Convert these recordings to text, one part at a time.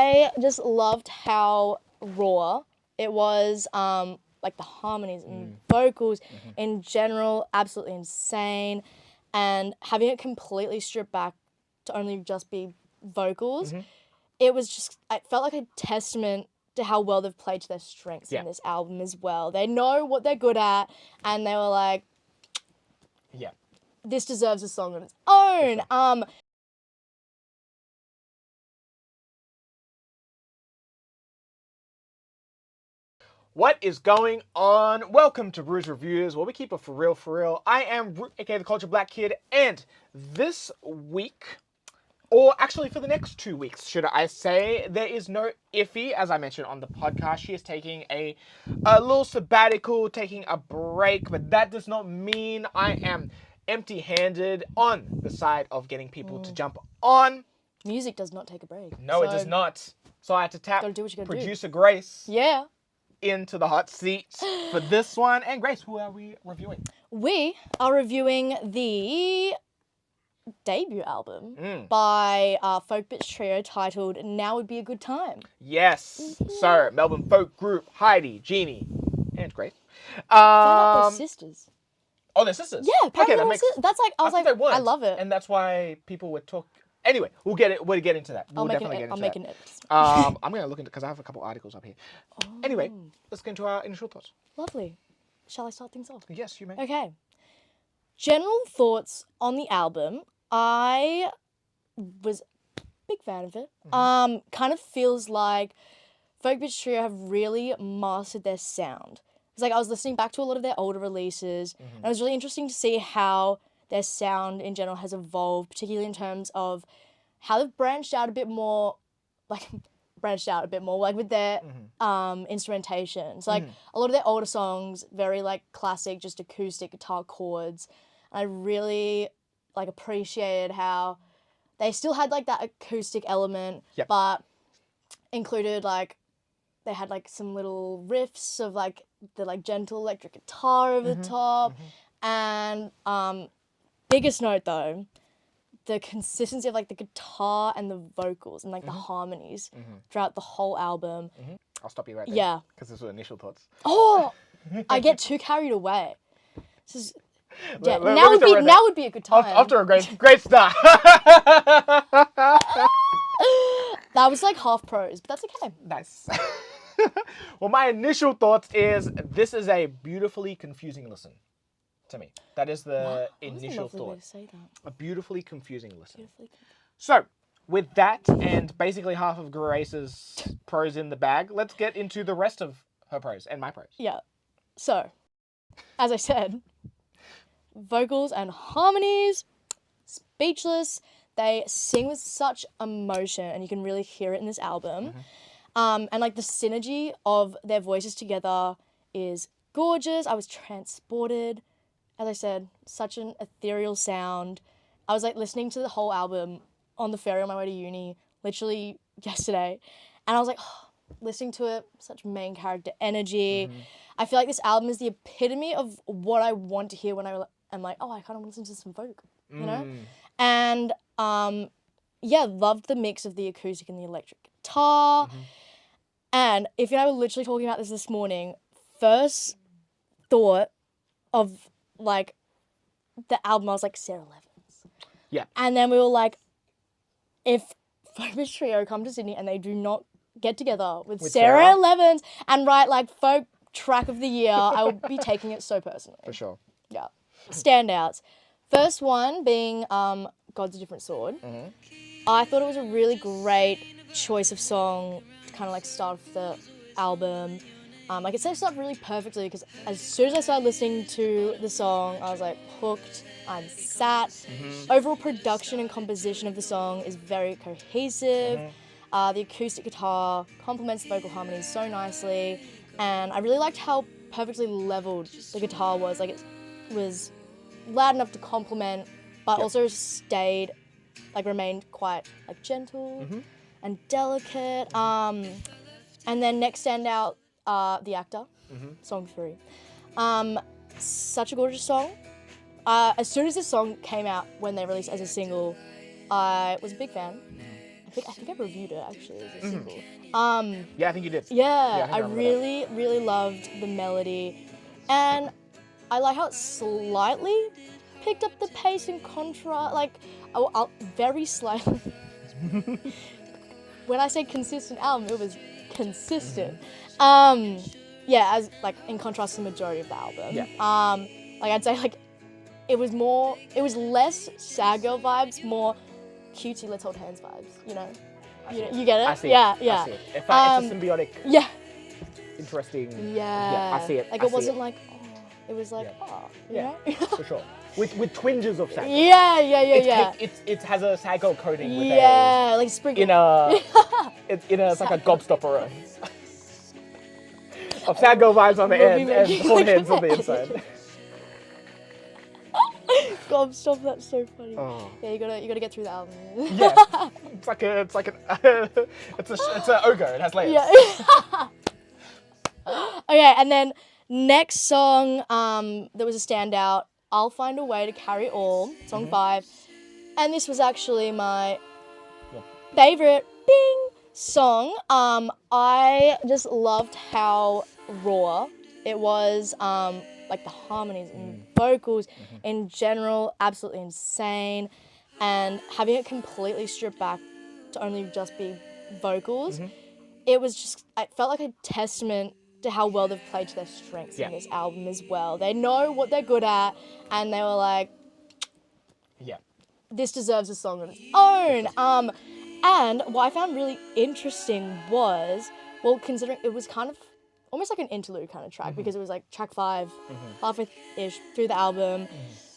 I just loved how raw it was. Like the harmonies and vocals in general, absolutely insane. And having it completely stripped back to only just be vocals, it was just, I felt like a testament to how well they've played to their strengths in this album as well. They know what they're good at, and they were like, this deserves a song of its own. Sure. What is going on? Welcome to Bruce Reviews, where we keep it for real, for real. I am Root, aka the Culture Black Kid, and this week, or actually for the next 2 weeks, should I say, there is no Iffy, as I mentioned on the podcast. She is taking a little sabbatical, taking a break, but that does not mean I am empty-handed on the side of getting people to jump on. Music does not take a break. No, it does not. So I had to tap gotta do what you gotta producer Grace. Yeah. Into the hot seats for this one. And Grace, who are we reviewing? We are reviewing the debut album by folk bitch trio titled Now Would Be a Good Time. Yes. So, Melbourne folk group Heidi, Jeannie, and Grace. Found out they're sisters. Oh, they're sisters? Yeah, apparently okay, that makes that's like, I was like, I love it. And that's why people would talk. Anyway, we'll get into that. I'll make an edit. I'm going to look into it because I have a couple articles up here. Oh. Anyway, let's get into our initial thoughts. Lovely. Shall I start things off? Yes, you may. Okay. General thoughts on the album. I was a big fan of it. Kind of feels like folk bitch trio have really mastered their sound. It's like I was listening back to a lot of their older releases, and it was really interesting to see how their sound in general has evolved, particularly in terms of how they've branched out a bit more with their instrumentation. So like a lot of their older songs, very like classic, just acoustic guitar chords. And I really like appreciated how they still had like that acoustic element, but included like they had like some little riffs of like the like gentle electric guitar over the top, and biggest note though, the consistency of like the guitar and the vocals and like the harmonies throughout the whole album. I'll stop you right there. Yeah. Because those were initial thoughts. Oh, I get too carried away. This is, yeah, now would be a good time. After a great start. That was like half prose, but that's okay. Nice. Well, my initial thoughts is this is a beautifully confusing listen. To me, that is the initial thought. Way to say that. A beautifully confusing listen. So, with that and basically half of Grace's prose in the bag, let's get into the rest of her prose and my prose. Yeah. So, as I said, vocals and harmonies, speechless. They sing with such emotion, and you can really hear it in this album. And like the synergy of their voices together is gorgeous. I was transported. As I said, such an ethereal sound. I was like listening to the whole album on the ferry on my way to uni, literally yesterday. And I was like, listening to it, such main character energy. I feel like this album is the epitome of what I want to hear when I'm like, oh, I kind of want to listen to some folk, you know? And yeah, loved the mix of the acoustic and the electric guitar. And if you and I were literally talking about this morning, first thought of like the album, I was like, Sarah Levins. Yeah. And then we were like, if folk bitch trio come to Sydney and they do not get together with Sarah Levins and write like folk track of the year, I will be taking it so personally. For sure. Yeah. Standouts. First one being God's a Different Sword. I thought it was a really great choice of song to kind of like start off the album. Like it sets up really perfectly because as soon as I started listening to the song, I was like hooked, I'm sat. Overall production and composition of the song is very cohesive. The acoustic guitar complements the vocal harmonies so nicely. And I really liked how perfectly leveled the guitar was. Like it was loud enough to complement, but also remained quite like gentle and delicate. And then next standout, The Actor, song 3. Such a gorgeous song. As soon as this song came out when they released it as a single, I was a big fan. I think I reviewed it actually as a single. Yeah, I think you did. Yeah, think I remember that. really loved the melody, and I like how it slightly picked up the pace in contrast, like very slightly. When I say consistent album, it was consistent. Yeah, as like in contrast to the majority of the album. Yeah. Like I'd say like it was less sad girl vibes, more cutesy let's hold hands vibes. You get it? I see Yeah, it. yeah. I see it. It's a symbiotic, Yeah. interesting. Yeah. I see it. Like I it see wasn't it. like, it was like, you Yeah, know? for sure. With twinges of sad girl. Yeah. It has a sad girl coating with Yeah, like sprinkle. it's like a gobstopper of sad girl vibes on the end and hold hands on the inside. God, stop! That's so funny. Oh. Yeah, you gotta get through the album. Yeah, it's an ogre. It has layers. Yeah. Okay, and then next song, that was a standout. I'll Find a Way to Carry All, song 5, and this was actually my favorite song. I just loved how raw it was. Like the harmonies and vocals in general, absolutely insane. And having it completely stripped back to only just be vocals, it was just, it felt like a testament to how well they've played to their strengths in this album as well. They know what they're good at, and they were like, this deserves a song on its own. And what I found really interesting was, well, considering it was kind of almost like an interlude kind of track, because it was like track 5, halfway-ish through the album.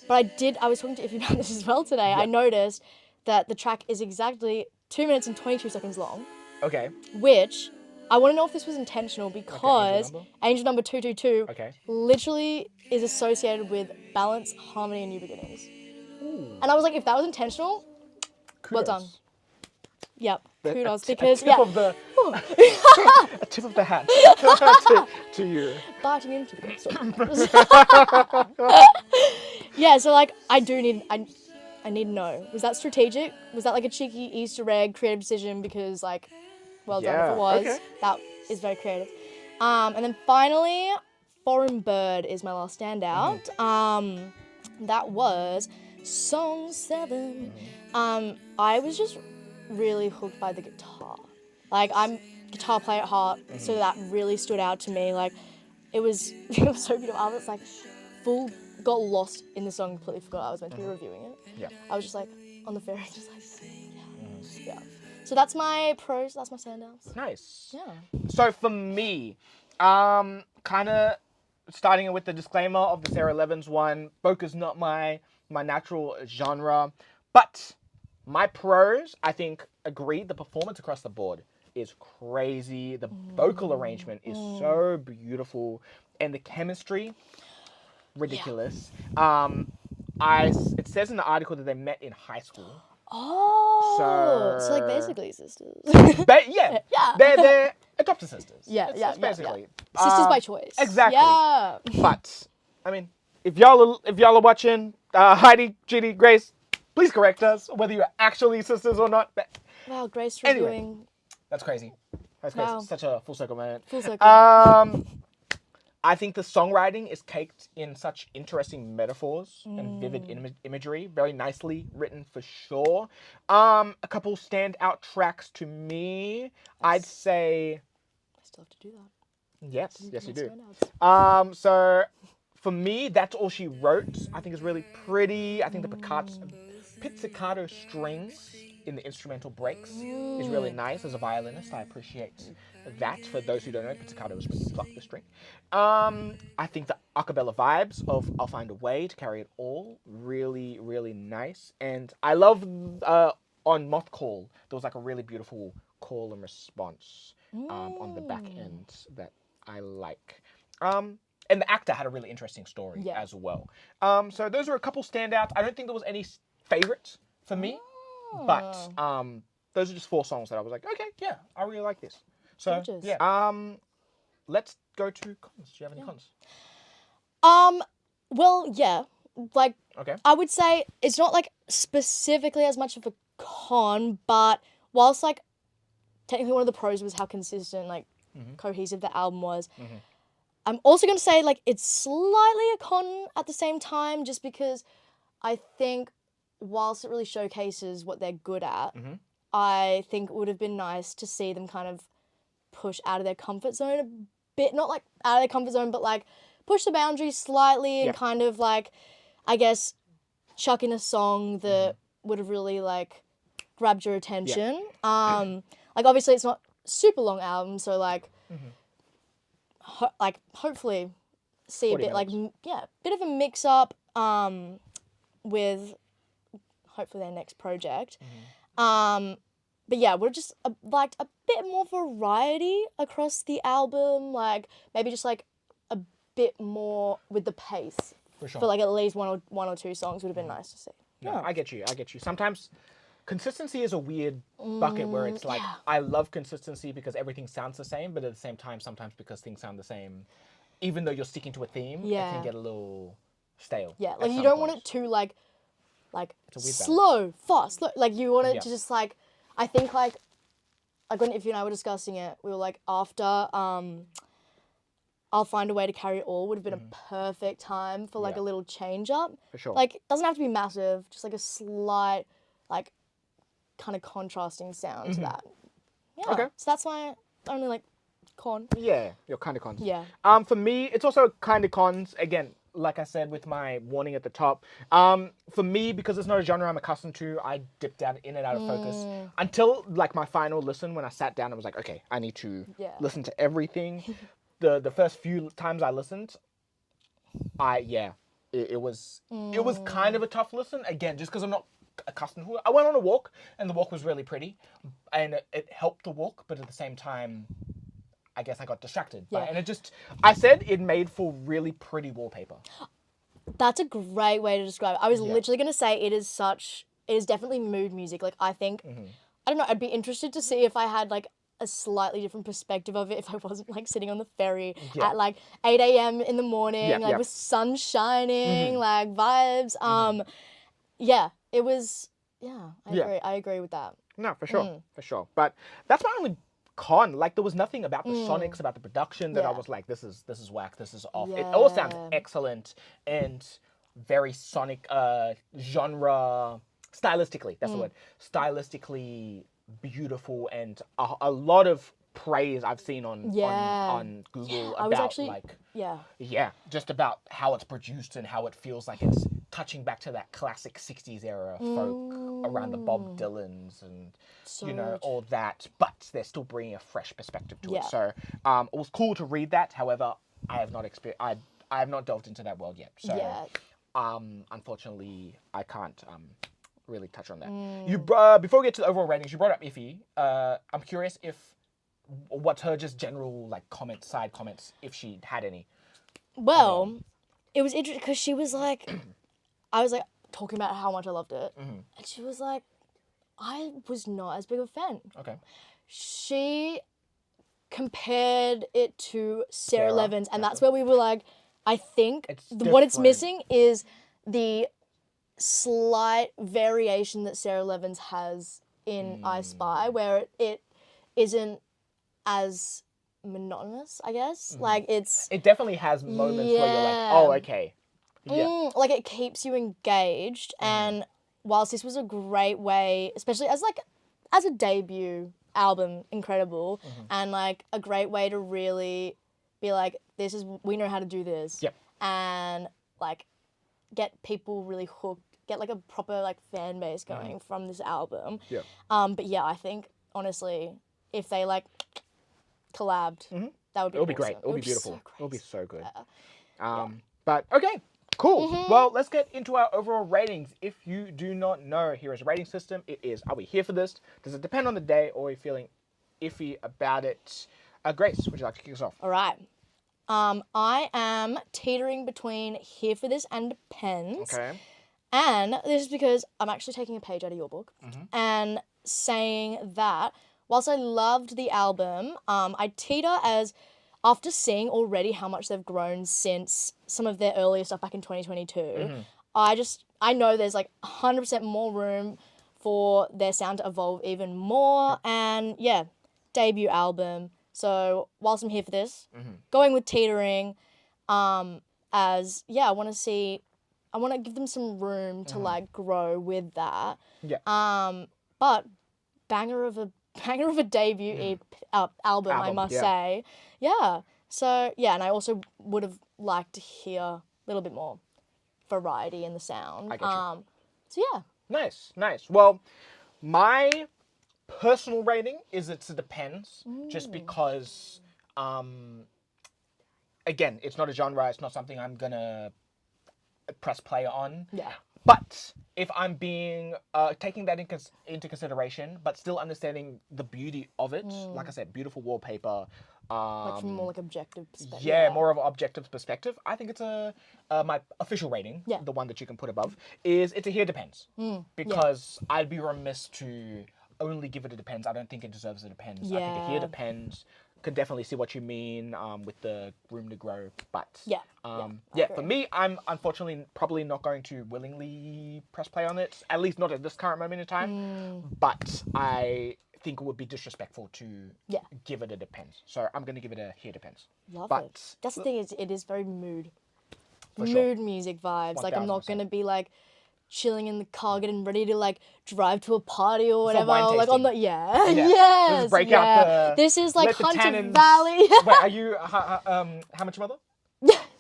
But I was talking to Iffy about this as well today. I noticed that the track is exactly 2 minutes and 22 seconds long. Okay. Which, I want to know if this was intentional, because Angel Number 222 literally is associated with balance, harmony, and new beginnings. Ooh. And I was like, if that was intentional, Kudos. well done. Yep, kudos, a because tip of the a tip of the hat to you. Biting into the Yeah, so like I need to know. Was that strategic? Was that like a cheeky Easter egg, creative decision? Because like, well done if it was. That is very creative. And then finally, Foreign Bird is my last standout. That was song 7. I was just really hooked by the guitar. Like, I'm a guitar player at heart, so that really stood out to me. Like, it was so beautiful. I was like, got lost in the song, completely forgot I was meant to be reviewing it. Yeah. I was just like on the ferry, just like, yeah. So that's my pros, that's my standouts. Nice. Yeah. So for me, kind of starting with the disclaimer of the Sarah Levins one, folk is not my natural genre, but my pros, I think, agree. The performance across the board is crazy. The vocal arrangement is so beautiful, and the chemistry, ridiculous. It says in the article that they met in high school. Oh, so like basically sisters. Yeah. They're adopted sisters. Yeah, basically. Sisters by choice. Exactly. Yeah. But I mean, if y'all are watching, Heidi, Ginny, Grace, please correct us whether you're actually sisters or not. Wow, Grace reviewing. Anyway, that's crazy. That's crazy. Wow. Such a full circle moment. Full circle. I think the songwriting is caked in such interesting metaphors and vivid imagery. Very nicely written for sure. A couple standout tracks to me. I'd say... I still have to do that. Yes, you do. So for me, That's All She Wrote, I think is really pretty. I think the pizzicato strings in the instrumental breaks is really nice. As a violinist, I appreciate that. For those who don't know, pizzicato is when you pluck the string. I think the a cappella vibes of I'll Find a Way to Carry It All, really, really nice. And I love on Moth Call, there was like a really beautiful call and response on the back end that I like. And the actor had a really interesting story as well. So those are a couple standouts. I don't think there was any favorites for me, but those are just 4 songs that I was like, okay, yeah, I really like this. So Gorgeous. yeah, let's go to cons. Do you have any cons? Well, yeah, like, Okay. I would say it's not like specifically as much of a con, but whilst like technically one of the pros was how consistent, like cohesive the album was. I'm also gonna say like it's slightly a con at the same time, just because I think whilst it really showcases what they're good at, I think it would have been nice to see them kind of push out of their comfort zone a bit, not like out of their comfort zone, but like push the boundaries slightly and kind of like, I guess, chuck in a song that would have really like grabbed your attention. Like obviously it's not super long album, so like, hopefully see a bit like bit of a mix up with hopefully their next project. But yeah, we're just liked a bit more variety across the album, like maybe just like a bit more with the pace. For sure. For like at least one or two songs would have been nice to see. No, I get you. Sometimes consistency is a weird bucket where it's like, I love consistency because everything sounds the same, but at the same time, sometimes because things sound the same, even though you're sticking to a theme, it can get a little stale. Yeah, like you don't want it too like slow, fast, slow. Like you want it to just like, I think like when Iffy and I were discussing it, we were like after I'll Find a Way to Carry It All would have been a perfect time for like a little change up. For sure. Like it doesn't have to be massive, just like a slight like kind of contrasting sound to that. Yeah. Okay. So that's my only like con. Yeah, you're kind of cons. Yeah. For me, it's also kind of cons. Again, like I said with my warning at the top, for me, because it's not a genre I'm accustomed to, I dipped out in and out of focus until like my final listen when I sat down and was like, okay, I need to listen to everything. The first few times I listened, it was kind of a tough listen. Again, just because I'm not accustomed to it. I went on a walk and the walk was really pretty, and it helped the walk, but at the same time, I guess I got distracted. Yeah. And I said it made for really pretty wallpaper. That's a great way to describe it. I was literally going to say it is definitely mood music. Like I think, I don't know, I'd be interested to see if I had like a slightly different perspective of it if I wasn't like sitting on the ferry at like 8 a.m. in the morning, with sun shining, like vibes. Yeah, it was, I agree with that. No, for sure. But that's my only con. Like there was nothing about the sonics, about the production that I was like, this is whack, this is off. It all sounds excellent and very sonic genre stylistically. That's the word. Stylistically beautiful, and a lot of praise I've seen on Google about just about how it's produced and how it feels like it's touching back to that classic 60s era folk around the Bob Dylans and all that, but they're still bringing a fresh perspective to it. So it was cool to read that. However, I have not delved into that world yet. So unfortunately I can't really touch on that. You before we get to the overall ratings, you brought up Iffy. I'm curious what's her just general like side comments, if she had any. Well, it was interesting because she was like, I was like talking about how much I loved it, and she was like, I was not as big of a fan. Okay. She compared it to Sarah Levin's, and that's where we were like, I think what it's missing is the slight variation that Sarah Levin's has in I Spy, where it isn't as monotonous, I guess. Like it definitely has moments where you're like, oh, okay. Yeah. Like it keeps you engaged, and whilst this was a great way, especially as a debut album, incredible, and like a great way to really be like, we know how to do this. Yep. And like get people really hooked, get like a proper like fan base going from this album. Yeah. But yeah, I think honestly, if they like collabed, that would be be great. It would be beautiful. So it would be so good. But okay. Cool. Well, let's get into our overall ratings. If you do not know, here is a rating system. It is, are we here for this? Does it depend on the day, or are we feeling iffy about it? Grace, would you like to kick us off? All right. I am teetering between here for this and depends. Okay. And this is because I'm actually taking a page out of your book and saying that whilst I loved the album, I teeter as, after seeing already how much they've grown since some of their earlier stuff back in 2022, I know there's like 100% more room for their sound to evolve even more. And yeah, debut album. So whilst I'm here for this, going with Teetering, as yeah, I want to give them some room to like grow with that. Yeah. But banger of a debut album, I must say. Yeah. So yeah, and I also would have liked to hear a little bit more variety in the sound. I get you. So yeah. Nice, nice. Well, my personal rating is it depends, just because, again, it's not a genre. It's not something I'm gonna press play on. Yeah. But if I'm being taking that into consideration, but still understanding the beauty of it, like I said, beautiful wallpaper. Like from more like objective perspective. Yeah, more of an objective perspective. I think it's my official rating, Yeah. the one that you can put above, is it's a here depends. Because I'd be remiss to only give it a depends. I don't think it deserves a depends. I think a here Yeah. depends. Could definitely see what you mean with the room to grow, but Yeah. yeah, agree. for me, I'm unfortunately probably not going to willingly press play on it, at least not at this current moment in time. But I think it would be disrespectful to give it a depends. So I'm going to give it a here depends. Love it. That's the thing, is it is very mood sure. music vibes. Like I'm not 1000%. gonna be like chilling in the car getting ready to like drive to a party or whatever. wine Like on the tasting. yes. Just break out the. This is like let the Hunter tannins- Valley. Wait, are you how much mother?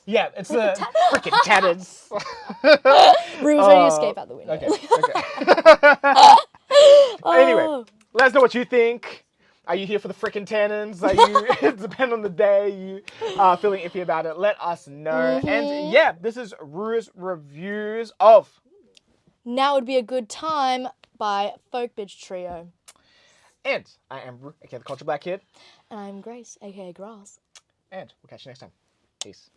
Yeah, it's the freaking tannins. Rue was ready to escape out the window. Okay. Anyway, Oh. let us know what you think. Are you here for the frickin' tannins? Are you? It depends on the day. You are feeling iffy about it. Let us know. And yeah, this is Rue's reviews of Now Would Be a Good Time by Folk Bitch Trio. And I am Rue, aka the Culture Black Kid. And I'm Grace, aka Grass. And we'll catch you next time. Peace.